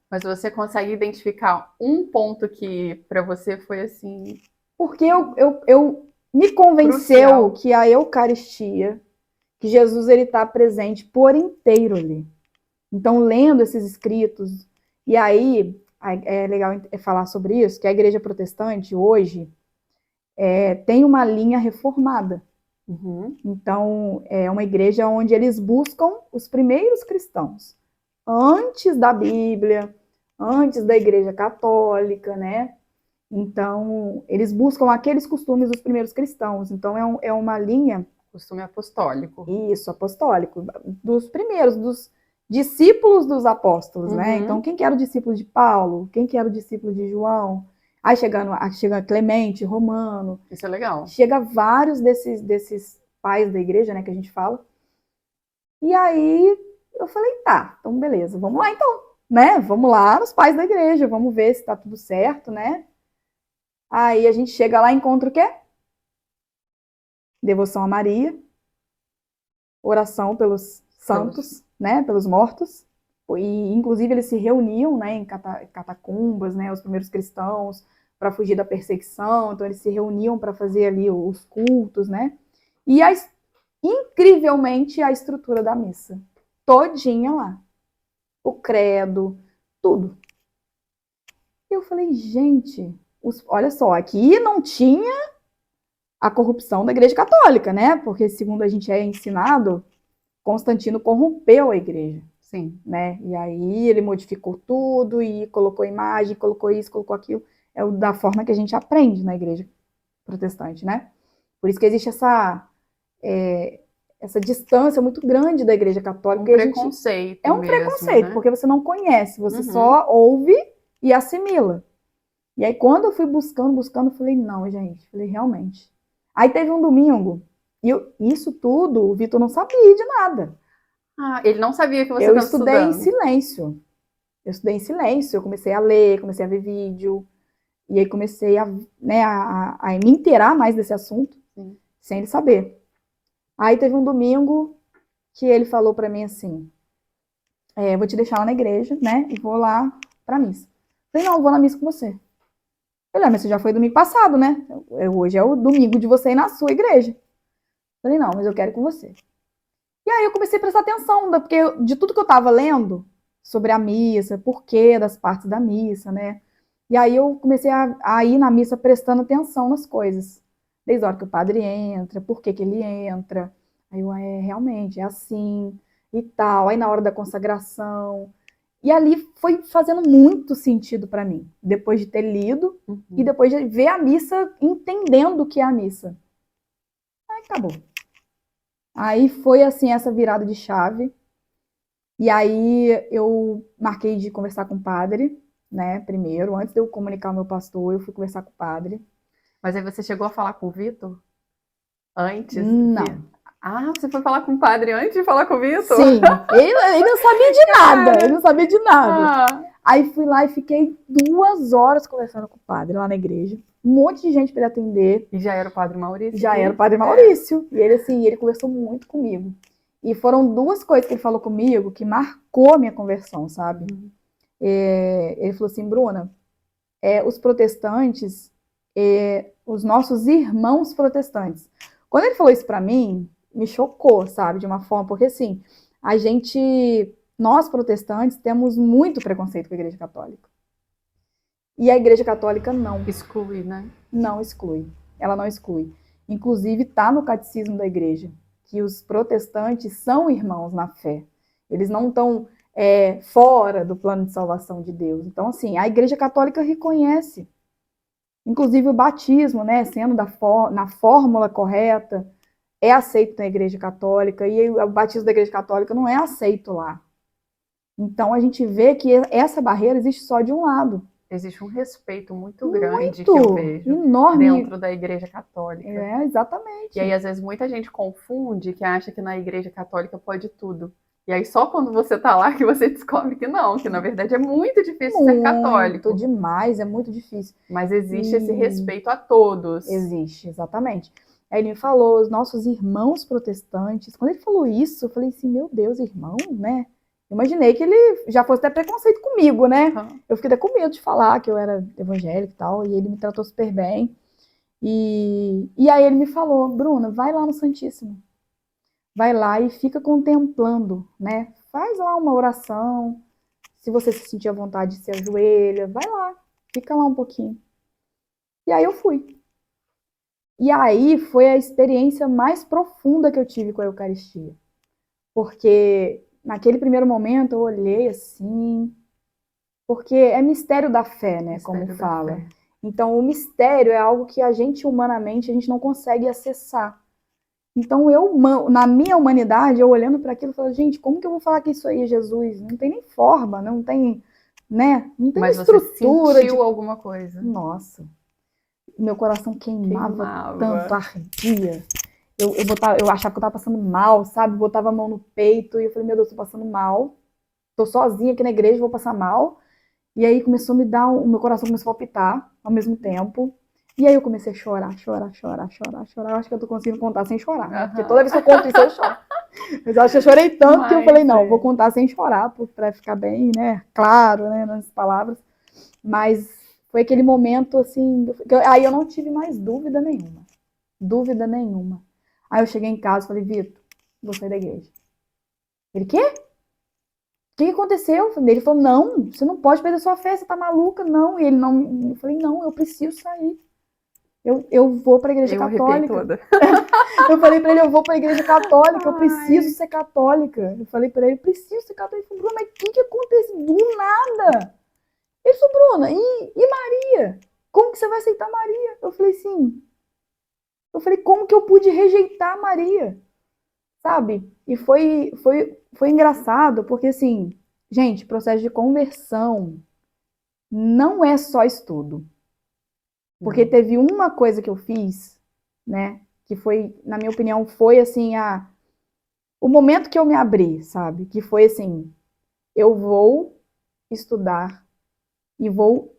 Mas você consegue identificar um ponto que para você foi assim Porque eu me convenceu crucial? que a Eucaristia, que Jesus ele está presente por inteiro ali. Então, lendo esses escritos, e aí é legal falar sobre isso, que a igreja protestante hoje tem uma linha reformada. Uhum. Então, é uma igreja onde eles buscam os primeiros cristãos, antes da Bíblia, antes da igreja católica, né? Então, eles buscam aqueles costumes dos primeiros cristãos. Então, é uma linha, Costume apostólico. isso, apostólico, dos primeiros, dos discípulos dos apóstolos, né? Então, Uhum. quem que era o discípulo de Paulo? Quem que era o discípulo de João? Aí chega Clemente, Romano, Isso é legal. chega vários desses pais da igreja, né, que a gente fala. E aí eu falei, tá, então beleza, vamos lá então, né? Vamos lá nos pais da igreja, vamos ver se tá tudo certo, né? Aí a gente chega lá e encontra o quê? Devoção a Maria, oração pelos Pelos... santos, né, pelos mortos. E inclusive eles se reuniam, né, em catacumbas, né, os primeiros cristãos para fugir da perseguição. Então eles se reuniam para fazer ali os cultos, né? E incrivelmente a estrutura da missa, todinha lá, o credo, tudo. E eu falei, gente, olha só, aqui não tinha a corrupção da Igreja Católica, né? Porque segundo a gente é ensinado, Constantino corrompeu a igreja, Sim. né? E aí ele modificou tudo e colocou imagem, colocou isso, colocou aquilo. É da forma que a gente aprende na igreja protestante, né? Por isso que existe essa distância muito grande da igreja católica Um e a gente é preconceito um mesmo, preconceito, né? porque você não conhece, você Uhum. só ouve e assimila. E aí quando eu fui buscando, eu falei, não, gente, falei, realmente. Aí teve um domingo, e isso tudo o Vitor não sabia de nada. Ah, ele não sabia que você Eu estava estudei em estudando. silêncio. Eu estudei em silêncio, eu comecei a ler, comecei a ver vídeo, e aí comecei né, a me inteirar mais desse assunto, Sim. sem ele saber. Aí teve um domingo que ele falou para mim assim, vou te deixar lá na igreja, né, e vou lá pra missa. Eu falei, não, eu vou na missa com você. Ele, mas você já foi domingo passado, né? Hoje é o domingo de você ir na sua igreja. Eu falei, não, mas eu quero ir com você. E aí eu comecei a prestar atenção, porque de tudo que eu estava lendo sobre a missa, porquê das partes da missa, né? E aí eu comecei a ir na missa prestando atenção nas coisas. Desde a hora que o padre entra, por que que ele entra. Aí eu, realmente, é assim e tal. Aí na hora da consagração. E ali foi fazendo muito sentido para mim, depois de ter lido e Uhum. depois de ver a missa, entendendo o que é a missa. Aí acabou. Aí foi assim essa virada de chave. E aí eu marquei de conversar com o padre, né? Primeiro, antes de eu comunicar ao meu pastor, eu fui conversar com o padre. Mas aí você chegou a falar com o Vitor antes de. Não. Ah, você foi falar com o padre antes de falar com o Vitor? Sim, ele não sabia de nada, ele Cara! não sabia de nada. Ah, Aí fui lá e fiquei 2 horas conversando com o padre lá na igreja. Um monte de gente para ele atender. e já era o padre Maurício Já era o que. padre É. Maurício. E ele, assim, ele conversou muito comigo. E foram 2 coisas que ele falou comigo que marcou a minha conversão, sabe? Uhum. Ele falou assim, Bruna, os protestantes, os nossos irmãos protestantes. Quando ele falou isso para mim, me chocou, sabe, de uma forma, porque assim, a gente, nós protestantes, temos muito preconceito com a Igreja Católica. E a Igreja Católica Exclui, né? não exclui. Ela não exclui. Inclusive, está no catecismo da Igreja que os protestantes são irmãos na fé. Eles não estão fora do plano de salvação de Deus. Então, assim, a Igreja Católica reconhece. Inclusive o batismo, né, sendo na fórmula correta, é aceito na Igreja Católica, e o batismo da Igreja Católica não é aceito lá. Então a gente vê que essa barreira existe só de um lado. Existe um respeito muito grande que eu Muito vejo enorme. dentro da Igreja Católica. E aí, Exatamente. às vezes, muita gente confunde que acha que na Igreja Católica pode tudo. E aí, só quando você tá lá que você descobre que não, que na verdade é muito difícil ser Muito católico. demais, é muito difícil. Mas existe esse E respeito a todos. existe, exatamente. Aí ele me falou, os nossos irmãos protestantes. Quando ele falou isso, eu falei assim, meu Deus, irmão, né? Imaginei que ele já fosse ter preconceito comigo, né? Aham. Eu fiquei até com medo de falar que eu era evangélica e tal, e ele me tratou super bem. E aí ele me falou, Bruna, vai lá no Santíssimo. Vai lá e fica contemplando, né? Faz lá uma oração. Se você se sentir à vontade, se ajoelha, vai lá, fica lá um pouquinho. E aí eu fui. E aí foi a experiência mais profunda que eu tive com a Eucaristia. Porque naquele primeiro momento eu olhei assim, porque é mistério da fé, né, como Mistério da fala. fé. Então o mistério é algo que a gente humanamente a gente não consegue acessar. Então eu, na minha humanidade, eu olhando para aquilo, eu falo, gente, como que eu vou falar que isso aí é Jesus? Não tem nem forma, não tem, né? Não tem Mas você estrutura de. sentiu alguma coisa? Nossa, meu coração queimava tanto, Queimava. ardia. Eu achava que eu tava passando mal, sabe? Botava a mão no peito e eu falei, meu Deus, tô passando mal. Tô sozinha aqui na igreja, vou passar mal. E aí começou a me dar, o meu coração começou a palpitar ao mesmo tempo. E aí eu comecei a chorar, chorar, chorar, chorar, chorar. Eu acho que eu tô conseguindo contar sem chorar, né? Porque toda Aham. vez que eu conto isso, eu choro. Mas eu acho que eu chorei tanto que eu falei, Mas não, vou é. contar sem chorar, pra ficar bem, né? Claro, né, nas palavras. Mas foi aquele momento, assim, aí eu não tive mais dúvida nenhuma. Dúvida nenhuma. Aí eu cheguei em casa e falei, Vitor, vou sair da igreja. Ele, quê? O que aconteceu? Ele falou, não, você não pode perder sua fé, você tá maluca, não. E ele não, eu falei, não, eu preciso sair. Eu vou para a igreja Eu arrepiei católica. toda. Eu falei para ele, eu vou para a igreja católica, eu preciso Ai. ser católica. Eu falei para ele, eu preciso ser católica. Ele falou, Bruna, mas o que aconteceu? Do nada. Ele falou, Bruna, e Maria? Como que você vai aceitar Maria? Eu falei, sim. Eu falei, como que eu pude rejeitar Maria? Sabe? E foi engraçado, porque assim, gente, processo de conversão não é só estudo. Porque Não. teve uma coisa que eu fiz, né? Que foi, na minha opinião, foi assim, o momento que eu me abri, sabe? Que foi assim, eu vou estudar e vou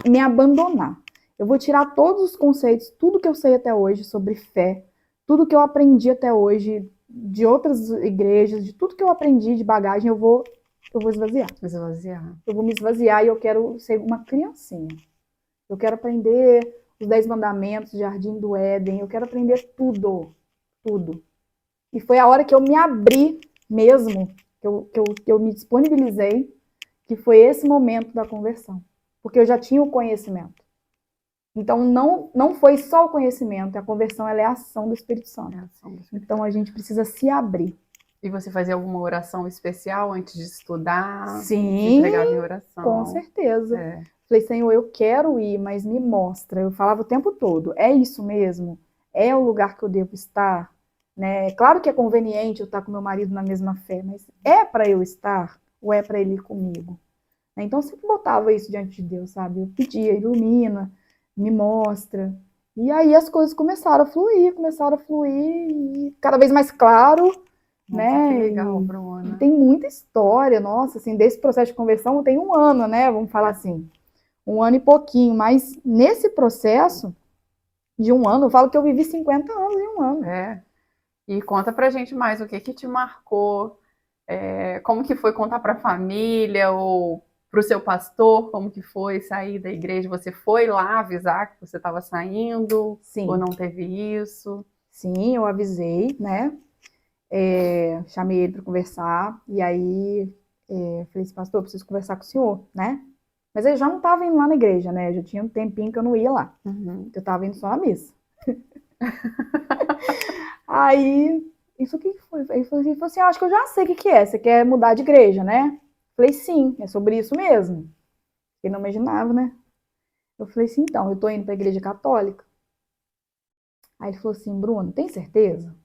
me abandonar. Eu vou tirar todos os conceitos, tudo que eu sei até hoje sobre fé, tudo que eu aprendi até hoje de outras igrejas, de tudo que eu aprendi de bagagem, eu vou esvaziar. Esvaziar. Eu vou me esvaziar e eu quero ser uma criancinha. Eu quero aprender os 10 mandamentos, Jardim do Éden, eu quero aprender tudo, tudo. E foi a hora que eu me abri mesmo, que eu me disponibilizei, que foi esse momento da conversão. Porque eu já tinha o conhecimento. Então, não foi só o conhecimento, a conversão ela é a ação do Espírito Santo. É a ação do Espírito. Então, a gente precisa se abrir. E você fazia alguma oração especial antes de estudar? Se Sim, entregava em com oração? certeza. É. Falei, Senhor, eu quero ir, mas me mostra. Eu falava o tempo todo, é isso mesmo? É o lugar que eu devo estar? Né? Claro que é conveniente eu estar com meu marido na mesma fé, mas é para eu estar ou é para ele ir comigo? Então eu sempre botava isso diante de Deus, sabe? Eu pedia, ilumina, me mostra. E aí as coisas começaram a fluir, e cada vez mais claro, Nossa, que né? legal, E Bruna. tem muita história, nossa, assim, desse processo de conversão tem um ano, né? Vamos falar assim, um ano e pouquinho, mas nesse processo de um ano, eu falo que eu vivi 50 anos em um ano. É. E conta pra gente mais o que que te marcou, como que foi contar pra família ou pro seu pastor, como que foi sair da igreja? Você foi lá avisar que você estava saindo ou Sim, não teve isso? sim, eu avisei, né? Chamei ele para conversar, e aí falei assim, pastor, eu preciso conversar com o senhor, né? Mas ele já não estava indo lá na igreja, né? Já tinha um tempinho que eu não ia lá. Uhum. Eu estava indo só na missa. Aí, isso o que foi? Ele falou assim, acho que eu já sei o que que é. Você quer mudar de igreja, né? Falei, sim, é sobre isso mesmo. Ele não imaginava, né? Eu falei assim, então, eu tô indo para a igreja católica. Aí ele falou assim, Bruno, tem certeza?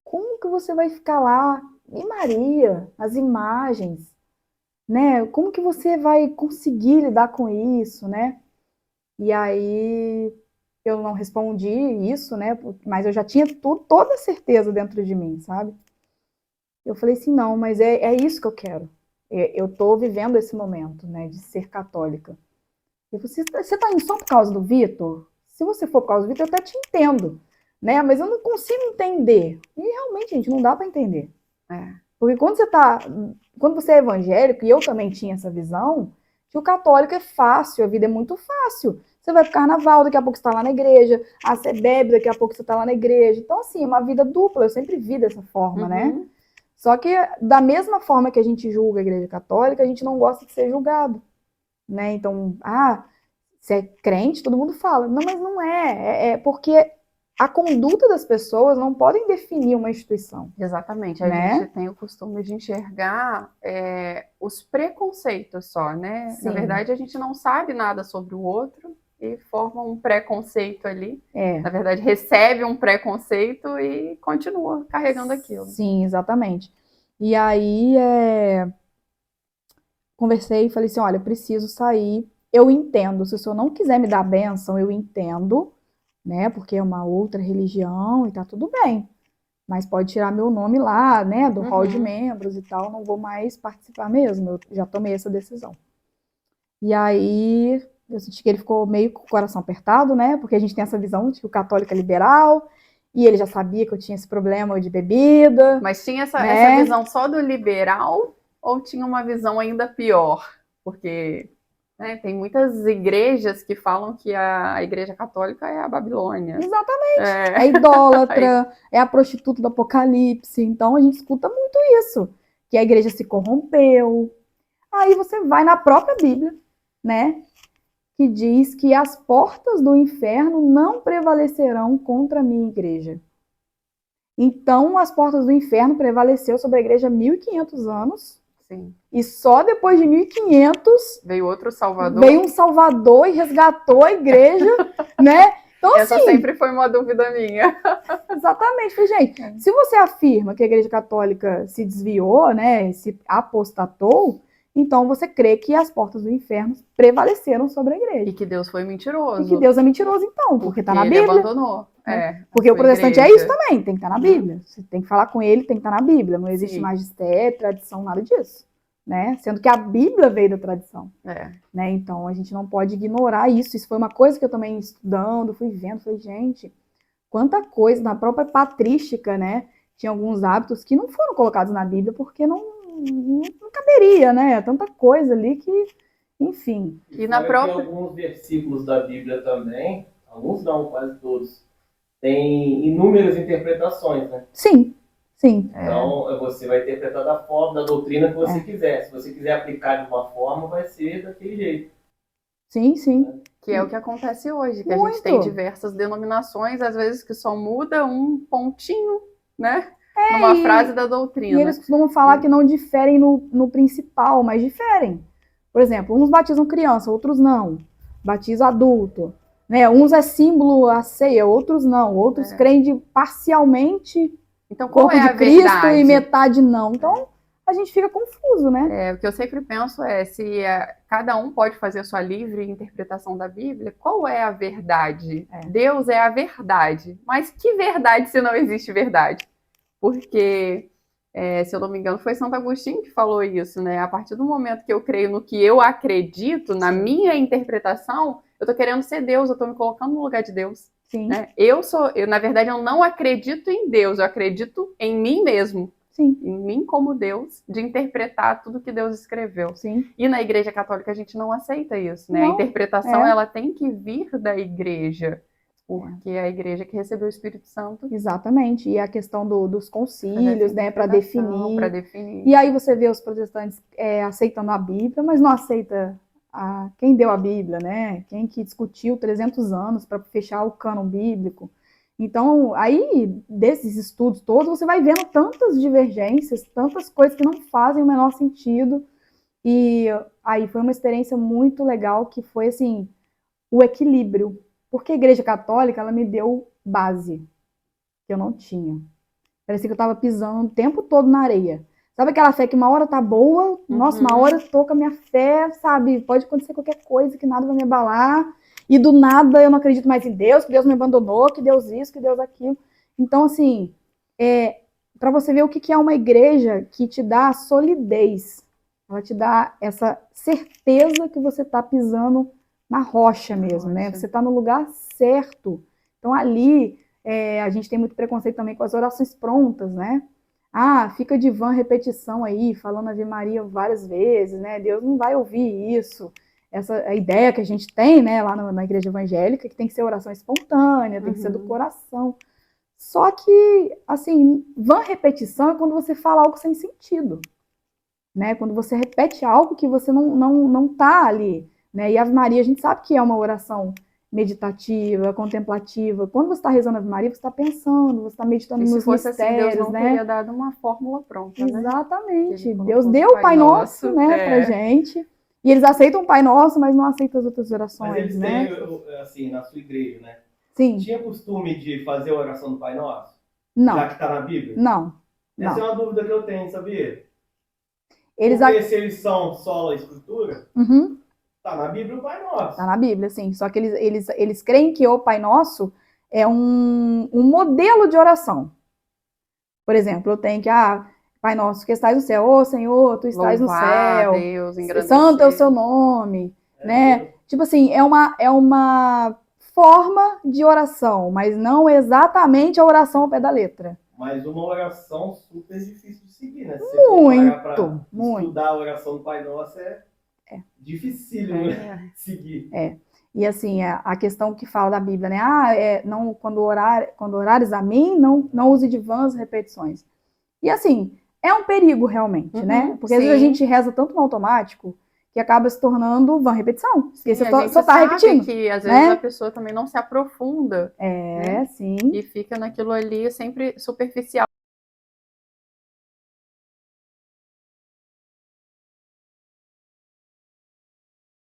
Como que você vai ficar lá? E Maria, as imagens, né? Como que você vai conseguir lidar com isso, né? E aí eu não respondi isso, né? Mas eu já tinha toda a certeza dentro de mim, sabe? Eu falei assim, não, mas é isso que eu quero. Eu tô vivendo esse momento, né, de ser católica. Eu falei, você tá indo só por causa do Vitor? Se você for por causa do Vitor, eu até te entendo, né? Mas eu não consigo entender. E realmente, gente, não dá para entender. É. Porque quando você é evangélico, e eu também tinha essa visão, que o católico é fácil, a vida é muito fácil. Você vai pro carnaval, daqui a pouco você tá lá na igreja, você bebe, daqui a pouco você tá lá na igreja. Então, assim, é uma vida dupla, eu sempre vi dessa forma, né? Uhum. Só que, da mesma forma que a gente julga a igreja católica, a gente não gosta de ser julgado, né? Então, você é crente, todo mundo fala. Não, mas não é. É porque a conduta das pessoas não podem definir uma instituição, Exatamente, a gente né? tem o costume de enxergar os preconceitos só, né? Na Sim, verdade, a gente não sabe nada sobre o outro e forma um preconceito ali. é. Na verdade, recebe um preconceito e continua carregando aquilo. Sim, exatamente. E aí, conversei e falei assim, olha, eu preciso sair. Eu entendo, se o senhor não quiser me dar a bênção, eu entendo, né? Porque é uma outra religião e tá tudo bem. Mas pode tirar meu nome lá, né? Do hall de Uhum. membros e tal, não vou mais participar mesmo. Eu já tomei essa decisão. E aí, eu senti que ele ficou meio com o coração apertado, né? Porque a gente tem essa visão de que o católico é liberal, e ele já sabia que eu tinha esse problema de bebida, Mas tinha essa né? visão só do liberal ou tinha uma visão ainda pior? Porque tem muitas igrejas que falam que a igreja católica é a Babilônia. Exatamente. É. É idólatra, é a prostituta do Apocalipse. Então a gente escuta muito isso, que a igreja se corrompeu. Aí você vai na própria Bíblia, né? Que diz que as portas do inferno não prevalecerão contra a minha igreja. Então, as portas do inferno prevaleceu sobre a igreja há 1500 anos, Sim. e só depois de 1500 Veio outro Salvador. veio um Salvador e resgatou a igreja, né? Então, Essa assim, sempre foi uma dúvida minha. exatamente. Falei, gente, se você afirma que a igreja católica se desviou, né, se apostatou, então você crê que as portas do inferno prevaleceram sobre a igreja. E que Deus foi E mentiroso. que Deus é mentiroso, então, porque está na ele Bíblia. abandonou. Né? Porque o protestante igreja. é isso também, tem que estar na Bíblia. Você tem que falar com ele, tem que estar na Bíblia. Não existe Sim. magistério, tradição, nada disso. Né? Sendo que a Bíblia veio da tradição. É. Né? Então a gente não pode ignorar isso. Isso foi uma coisa que eu também estudando, fui vendo, falei, gente, quanta coisa, na própria patrística, né? Tinha alguns hábitos que não foram colocados na Bíblia porque não caberia, né? Tanta coisa ali que, enfim. E na própria... alguns versículos da Bíblia também, alguns não, quase todos, tem inúmeras interpretações, né? Sim, sim. Então, você vai interpretar da forma, da doutrina que você quiser. Se você quiser aplicar de uma forma, vai ser daquele jeito. Sim, sim. Que é o que acontece hoje, que Muito. a gente tem diversas denominações, às vezes que só muda um pontinho, né? Numa frase da doutrina. E eles costumam falar que não diferem no principal, mas diferem. Por exemplo, uns batizam criança, outros não. Batizam adulto. Né? Uns é símbolo a ceia, outros não. Outros creem parcialmente então, qual corpo é de a Cristo verdade? E metade não. Então, a gente fica confuso, né? O que eu sempre penso é se cada um pode fazer a sua livre interpretação da Bíblia, qual é a verdade? Deus é a verdade. Mas que verdade se não existe verdade? Porque, se eu não me engano, foi Santo Agostinho que falou isso, né? A partir do momento que eu creio no que eu acredito, na minha interpretação, eu tô querendo ser Deus, eu tô me colocando no lugar de Deus. Sim. Né? Na verdade, eu não acredito em Deus, eu acredito em mim mesmo. Sim. Em mim como Deus, de interpretar tudo que Deus escreveu. Sim. E na Igreja Católica a gente não aceita isso, né? Não, a interpretação ela tem que vir da Igreja, porque é a Igreja que recebeu o Espírito Santo. Exatamente. E a questão dos concílios, né, para definir. definir. E aí você vê os protestantes aceitando a Bíblia, mas não aceita quem deu a Bíblia, né? Quem que discutiu 300 anos para fechar o cânon bíblico. Então, aí, desses estudos todos, você vai vendo tantas divergências, tantas coisas que não fazem o menor sentido. E aí foi uma experiência muito legal, que foi, assim, o equilíbrio. Porque a Igreja Católica, ela me deu base, que eu não tinha. Parecia que eu estava pisando o tempo todo na areia. Sabe aquela fé que uma hora tá boa, nossa, uma hora eu tô com a minha fé, sabe? Pode acontecer qualquer coisa, que nada vai me abalar. E do nada eu não acredito mais em Deus, que Deus me abandonou, que Deus isso, que Deus aquilo. Então, assim, para você ver o que é uma igreja que te dá solidez. Ela te dá essa certeza que você tá pisando na rocha mesmo, né? Você tá no lugar certo. Então, ali, a gente tem muito preconceito também com as orações prontas, né? fica de vã repetição aí, falando Ave Maria várias vezes, né? Deus não vai ouvir isso. Essa a ideia que a gente tem, né, lá na igreja evangélica, que tem que ser oração espontânea, tem que ser do coração. Só que, assim, vã repetição é quando você fala algo sem sentido, né? Quando você repete algo que você não tá ali, né? E Ave Maria, a gente sabe que é uma oração meditativa, contemplativa. Quando você está rezando Ave Maria, você está pensando, você está meditando nos mistérios, assim, Deus não né? teria dado uma fórmula pronta, né? Exatamente. Deus deu o Pai Nosso, né, pra gente. E eles aceitam o Pai Nosso, mas não aceitam as outras orações, mas eles né? têm, assim, na sua igreja, né? Sim. Tinha costume de fazer a oração do Pai Nosso? Não. Já que está na Bíblia? Não. Essa é uma dúvida que eu tenho, sabia? Eles Porque se eles são só a Escritura, tá na Bíblia o Pai Nosso. Tá na Bíblia, sim. Só que eles creem que o Pai Nosso é um modelo de oração. Por exemplo, eu tenho que, Pai Nosso que estás no céu, ô Senhor, tu estás no céu, Deus, santo é o seu nome, né? Tipo assim, é uma forma de oração, mas não exatamente a oração ao pé da letra. Mas uma oração super difícil de seguir, né? Se muito. Estudar a oração do Pai Nosso é dificílimo de seguir. E assim, a questão que fala da Bíblia, né? Não, quando orares a mim, não use de vãs repetições. E assim, é um perigo realmente, né? Porque às vezes a gente reza tanto no automático que acaba se tornando vã repetição. Porque você só tá repetindo. Que às vezes a pessoa também não se aprofunda. Sim. E fica naquilo ali sempre superficial.